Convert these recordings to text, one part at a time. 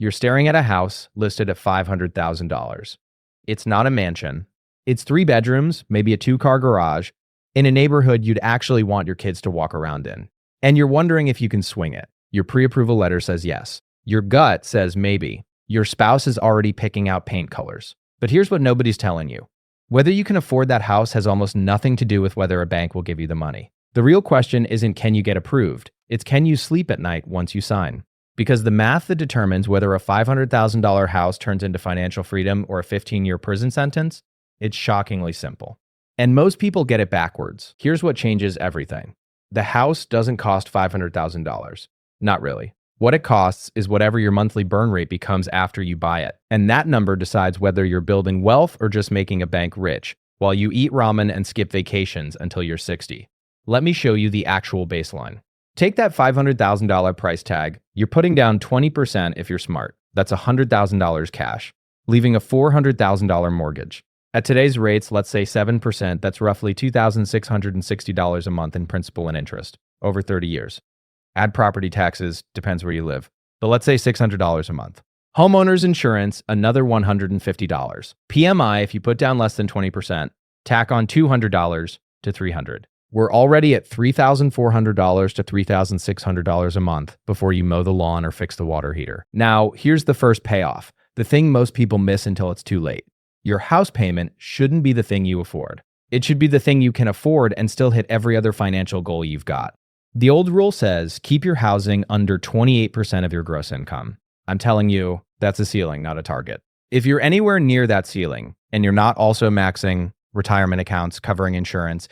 You're staring at a house listed at $500,000. It's not a mansion. It's 3 bedrooms, maybe a 2-car garage, in a neighborhood you'd actually want your kids to walk around in. And you're wondering if you can swing it. Your pre-approval letter says yes. Your gut says maybe. Your spouse is already picking out paint colors. But here's what nobody's telling you. Whether you can afford that house has almost nothing to do with whether a bank will give you the money. The real question isn't can you get approved, it's can you sleep at night once you sign. Because the math that determines whether a $500,000 house turns into financial freedom or a 15-year prison sentence, it's shockingly simple. And most people get it backwards. Here's what changes everything. The house doesn't cost $500,000. Not really. What it costs is whatever your monthly burn rate becomes after you buy it. And that number decides whether you're building wealth or just making a bank rich, while you eat ramen and skip vacations until you're 60. Let me show you the actual baseline. Take that $500,000 price tag. You're putting down 20% if you're smart. That's $100,000 cash, leaving a $400,000 mortgage. At today's rates, let's say 7%, that's roughly $2,660 a month in principal and interest over 30 years. Add property taxes, depends where you live, but let's say $600 a month. Homeowner's insurance, another $150. PMI, if you put down less than 20%, tack on $200 to $300. We're already at $3,400 to $3,600 a month before you mow the lawn or fix the water heater. Now, here's the first payoff, the thing most people miss until it's too late. Your house payment shouldn't be the thing you afford. It should be the thing you can afford and still hit every other financial goal you've got. The old rule says keep your housing under 28% of your gross income. I'm telling you, that's a ceiling, not a target. If you're anywhere near that ceiling and you're not also maxing retirement accounts, covering insurance,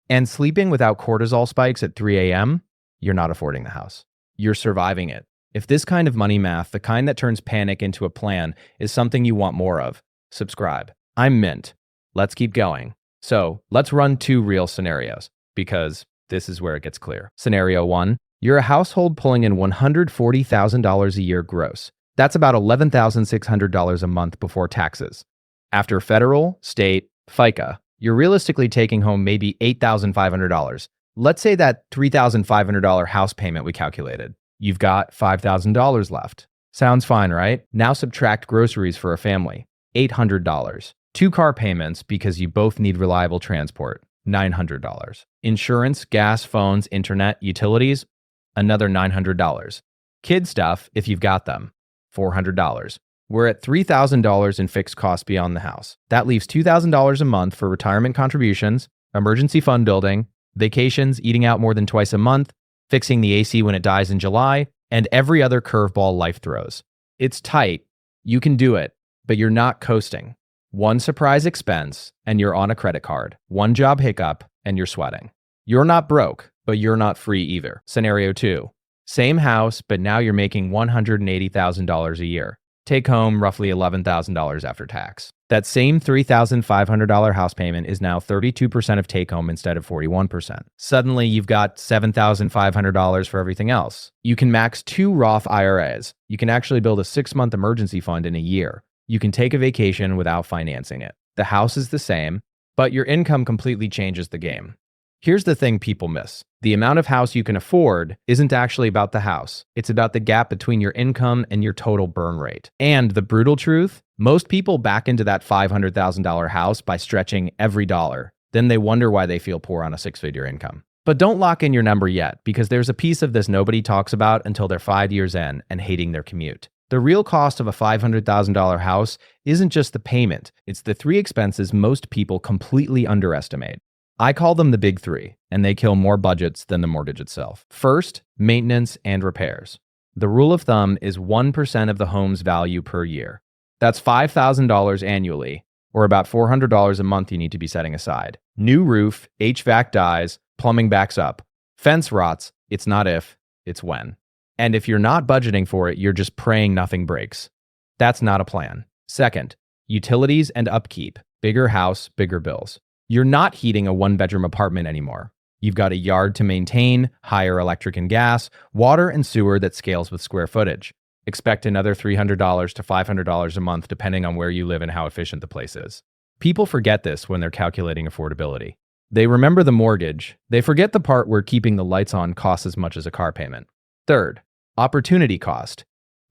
and sleeping without cortisol spikes at 3 a.m., you're not affording the house. You're surviving it. If this kind of money math, the kind that turns panic into a plan, is something you want more of, subscribe. I'm Mint. Let's keep going. So let's run 2 real scenarios because this is where it gets clear. Scenario 1, you're a household pulling in $140,000 a year gross. That's about $11,600 a month before taxes. After federal, state, FICA, you're realistically taking home maybe $8,500. Let's say that $3,500 house payment we calculated. You've got $5,000 left. Sounds fine, right? Now subtract groceries for a family. $800. 2 car payments because you both need reliable transport. $900. Insurance, gas, phones, internet, utilities, another $900. Kid stuff, if you've got them, $400. We're at $3,000 in fixed costs beyond the house. That leaves $2,000 a month for retirement contributions, emergency fund building, vacations, eating out more than twice a month, fixing the AC when it dies in July, and every other curveball life throws. It's tight. You can do it, but you're not coasting. One surprise expense, and you're on a credit card. One job hiccup, and you're sweating. You're not broke, but you're not free either. Scenario 2. Same house, but now you're making $180,000 a year. Take home roughly $11,000 after tax. That same $3,500 house payment is now 32% of take home instead of 41%. Suddenly, you've got $7,500 for everything else. You can max 2 Roth IRAs. You can actually build a 6-month emergency fund in a year. You can take a vacation without financing it. The house is the same, but your income completely changes the game. Here's the thing people miss. The amount of house you can afford isn't actually about the house. It's about the gap between your income and your total burn rate. And the brutal truth, most people back into that $500,000 house by stretching every dollar. Then they wonder why they feel poor on a 6-figure income. But don't lock in your number yet, because there's a piece of this nobody talks about until they're 5 years in and hating their commute. The real cost of a $500,000 house isn't just the payment. It's the 3 expenses most people completely underestimate. I call them the big 3, and they kill more budgets than the mortgage itself. First, maintenance and repairs. The rule of thumb is 1% of the home's value per year. That's $5,000 annually, or about $400 a month you need to be setting aside. New roof, HVAC dies, plumbing backs up. Fence rots, it's not if, it's when. And if you're not budgeting for it, you're just praying nothing breaks. That's not a plan. Second, utilities and upkeep. Bigger house, bigger bills. You're not heating a 1-bedroom apartment anymore. You've got a yard to maintain, higher electric and gas, water and sewer that scales with square footage. Expect another $300 to $500 a month depending on where you live and how efficient the place is. People forget this when they're calculating affordability. They remember the mortgage. They forget the part where keeping the lights on costs as much as a car payment. Third, opportunity cost.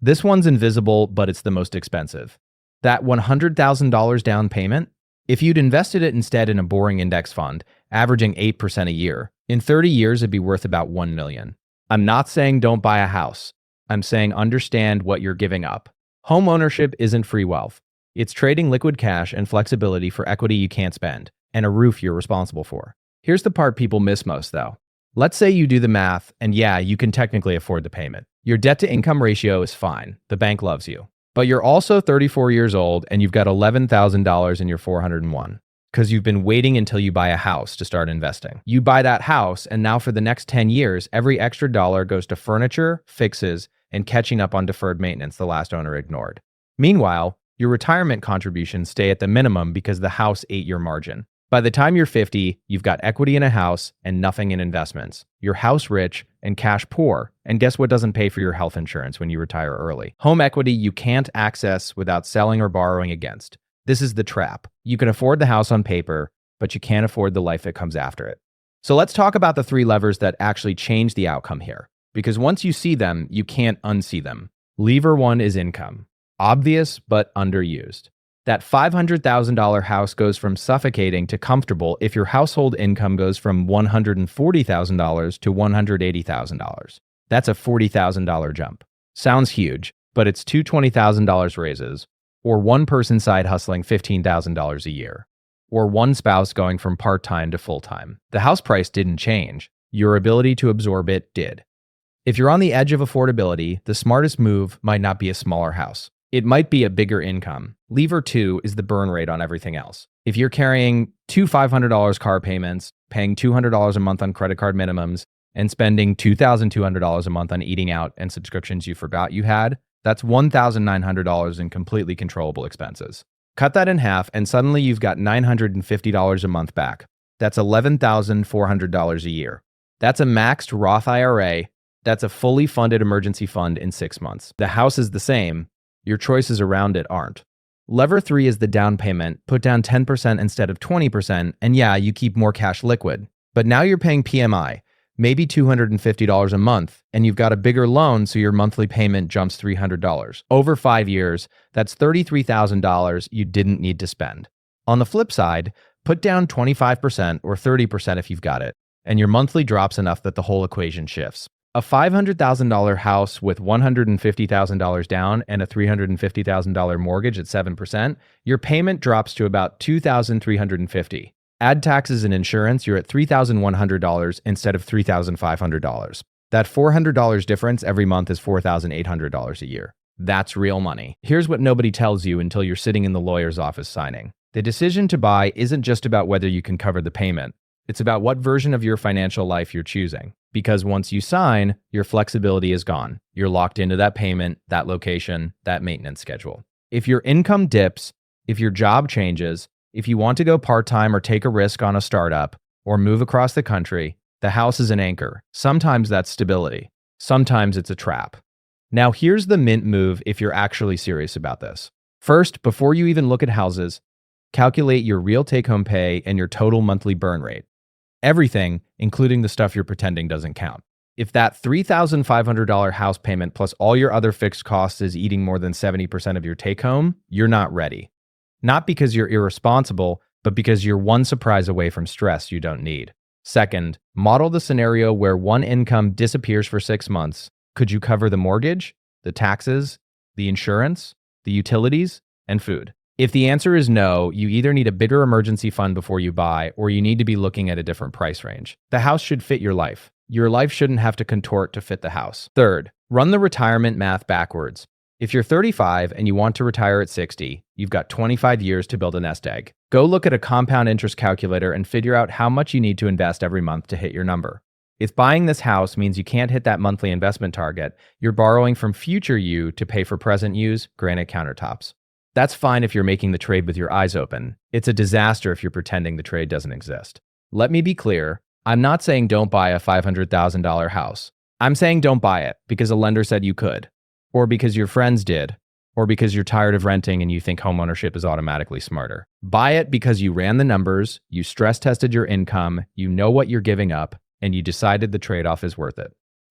This one's invisible, but it's the most expensive. That $100,000 down payment, if you'd invested it instead in a boring index fund, averaging 8% a year, in 30 years it'd be worth about $1 million. I'm not saying don't buy a house. I'm saying understand what you're giving up. Home ownership isn't free wealth. It's trading liquid cash and flexibility for equity you can't spend, and a roof you're responsible for. Here's the part people miss most, though. Let's say you do the math, and yeah, you can technically afford the payment. Your debt-to-income ratio is fine. The bank loves you. But you're also 34 years old, and you've got $11,000 in your 401 because you've been waiting until you buy a house to start investing. You buy that house, and now for the next 10 years, every extra dollar goes to furniture, fixes, and catching up on deferred maintenance the last owner ignored. Meanwhile, your retirement contributions stay at the minimum because the house ate your margin. By the time you're 50, you've got equity in a house and nothing in investments. You're house rich and cash poor. And guess what doesn't pay for your health insurance when you retire early? Home equity you can't access without selling or borrowing against. This is the trap. You can afford the house on paper, but you can't afford the life that comes after it. So let's talk about the 3 levers that actually change the outcome here. Because once you see them, you can't unsee them. Lever 1 is income. Obvious, but underused. That $500,000 house goes from suffocating to comfortable if your household income goes from $140,000 to $180,000. That's a $40,000 jump. Sounds huge, but it's two $20,000 raises, or one person side hustling $15,000 a year, or one spouse going from part-time to full-time. The house price didn't change. Your ability to absorb it did. If you're on the edge of affordability, the smartest move might not be a smaller house. It might be a bigger income. Lever 2 is the burn rate on everything else. If you're carrying 2 $500 car payments, paying $200 a month on credit card minimums, and spending $2,200 a month on eating out and subscriptions you forgot you had, that's $1,900 in completely controllable expenses. Cut that in half, and suddenly you've got $950 a month back. That's $11,400 a year. That's a maxed Roth IRA. That's a fully funded emergency fund in 6 months. The house is the same. Your choices around it aren't. Lever 3 is the down payment. Put down 10% instead of 20%, and yeah, you keep more cash liquid. But now you're paying PMI, maybe $250 a month, and you've got a bigger loan, so your monthly payment jumps $300. Over 5 years, that's $33,000 you didn't need to spend. On the flip side, put down 25% or 30% if you've got it, and your monthly drops enough that the whole equation shifts. A $500,000 house with $150,000 down and a $350,000 mortgage at 7%, your payment drops to about $2,350. Add taxes and insurance, you're at $3,100 instead of $3,500. That $400 difference every month is $4,800 a year. That's real money. Here's what nobody tells you until you're sitting in the lawyer's office signing. The decision to buy isn't just about whether you can cover the payment. It's about what version of your financial life you're choosing. Because once you sign, your flexibility is gone. You're locked into that payment, that location, that maintenance schedule. If your income dips, if your job changes, if you want to go part-time or take a risk on a startup or move across the country, the house is an anchor. Sometimes that's stability. Sometimes it's a trap. Now here's the mint move if you're actually serious about this. First, before you even look at houses, calculate your real take-home pay and your total monthly burn rate. Everything, including the stuff you're pretending doesn't count. If that $3,500 house payment plus all your other fixed costs is eating more than 70% of your take-home, you're not ready. Not because you're irresponsible, but because you're one surprise away from stress you don't need. Second, model the scenario where one income disappears for 6 months. Could you cover the mortgage, the taxes, the insurance, the utilities, and food? If the answer is no, you either need a bigger emergency fund before you buy, or you need to be looking at a different price range. The house should fit your life. Your life shouldn't have to contort to fit the house. Third, run the retirement math backwards. If you're 35 and you want to retire at 60, you've got 25 years to build a nest egg. Go look at a compound interest calculator and figure out how much you need to invest every month to hit your number. If buying this house means you can't hit that monthly investment target, you're borrowing from future you to pay for present you's granite countertops. That's fine if you're making the trade with your eyes open. It's a disaster if you're pretending the trade doesn't exist. Let me be clear. I'm not saying don't buy a $500,000 house. I'm saying don't buy it because a lender said you could, or because your friends did, or because you're tired of renting and you think homeownership is automatically smarter. Buy it because you ran the numbers, you stress tested your income, you know what you're giving up, and you decided the trade-off is worth it.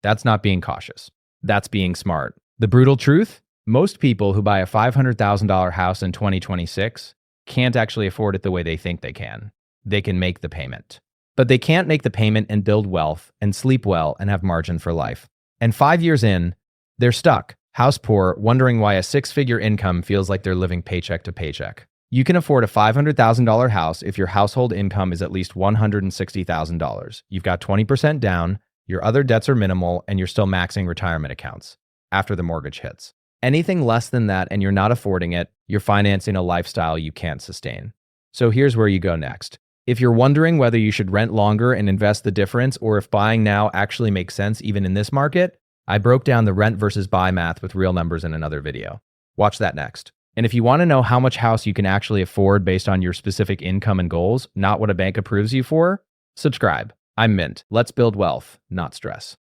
That's not being cautious. That's being smart. The brutal truth? Most people who buy a $500,000 house in 2026 can't actually afford it the way they think they can. They can make the payment. But they can't make the payment and build wealth and sleep well and have margin for life. And 5 years in, they're stuck, house poor, wondering why a six-figure income feels like they're living paycheck to paycheck. You can afford a $500,000 house if your household income is at least $160,000. You've got 20% down, your other debts are minimal, and you're still maxing retirement accounts after the mortgage hits. Anything less than that and you're not affording it, you're financing a lifestyle you can't sustain. So here's where you go next. If you're wondering whether you should rent longer and invest the difference or if buying now actually makes sense even in this market, I broke down the rent versus buy math with real numbers in another video. Watch that next. And if you want to know how much house you can actually afford based on your specific income and goals, not what a bank approves you for, subscribe. I'm Mint. Let's build wealth, not stress.